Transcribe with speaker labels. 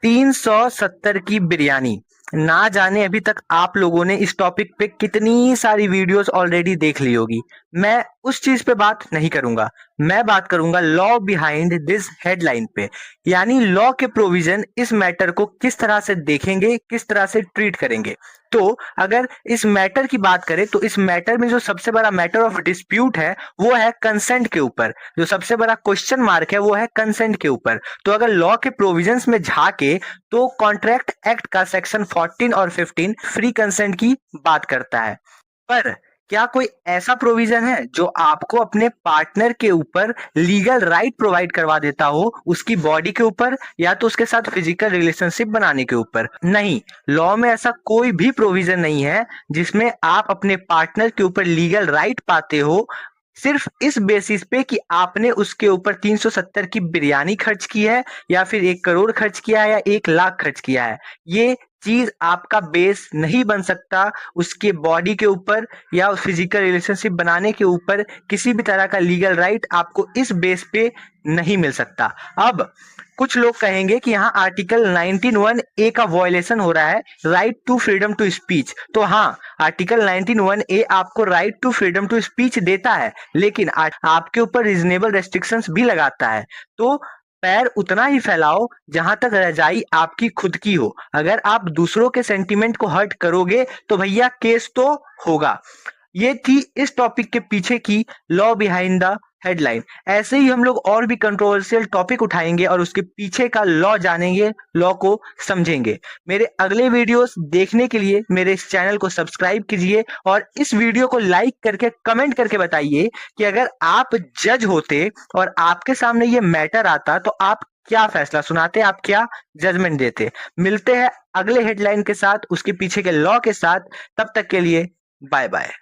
Speaker 1: 370 की बिरयानी। ना जाने अभी तक आप लोगों ने इस टॉपिक पे कितनी सारी वीडियोस ऑलरेडी देख ली होगी। मैं उस चीज पे बात नहीं करूंगा। मैं बात करूंगा लॉ बिहाइंड दिस हेडलाइन पे। यानी लॉ के प्रोविजन इस मैटर को किस तरह से देखेंगे, किस तरह से ट्रीट करेंगे। तो अगर इस मैटर की बात करें तो इस मैटर में जो सबसे बड़ा मैटर ऑफ डिस्प्यूट है वो है कंसेंट के ऊपर। जो सबसे बड़ा क्वेश्चन मार्क है वो है कंसेंट के ऊपर। तो अगर लॉ के प्रोविजंस में झांके तो कॉन्ट्रैक्ट एक्ट का सेक्शन 14 और 15 फ्री कंसेंट की बात करता है। पर क्या कोई ऐसा प्रोविजन है जो आपको अपने पार्टनर के ऊपर लीगल राइट प्रोवाइड करवा देता हो, उसकी बॉडी के ऊपर या तो उसके साथ फिजिकल रिलेशनशिप बनाने के ऊपर? नहीं, लॉ में ऐसा कोई भी प्रोविजन नहीं है जिसमें आप अपने पार्टनर के ऊपर लीगल राइट पाते हो सिर्फ इस बेसिस पे कि आपने उसके ऊपर 370 की बिरयानी खर्च की है या फिर 1 करोड़ खर्च किया है या 1 लाख खर्च किया है। ये चीज आपका बेस नहीं बन सकता उसके बॉडी के ऊपर या फिजिकल रिलेशनशिप बनाने के ऊपर। किसी भी तरह का लीगल राइट आपको इस बेस पे नहीं मिल सकता। अब कुछ लोग कहेंगे कि यहाँ आर्टिकल 19(1)(a) का वॉयलेशन हो रहा है, right to freedom to speech. तो हाँ, आर्टिकल 19(1)(a) आपको right to freedom to speech देता है, लेकिन आपके ऊपर रीजनेबल रेस्ट्रिक्शंस भी लगाता है। तो पैर उतना ही फैलाओ जहां तक रजाई आपकी खुद की हो। अगर आप दूसरों के सेंटीमेंट को हर्ट करोगे तो भैया केस तो होगा। ये थी इस टॉपिक के पीछे की लॉ बिहाइंड द हेडलाइन। ऐसे ही हम लोग और भी कंट्रोवर्शियल टॉपिक उठाएंगे और उसके पीछे का लॉ जानेंगे, लॉ को समझेंगे। मेरे अगले वीडियोस देखने के लिए मेरे इस चैनल को सब्सक्राइब कीजिए और इस वीडियो को लाइक करके कमेंट करके बताइए कि अगर आप जज होते और आपके सामने ये मैटर आता तो आप क्या फैसला सुनाते, आप क्या जजमेंट देते। मिलते हैं अगले हेडलाइन के साथ, उसके पीछे के लॉ के साथ। तब तक के लिए बाय बाय।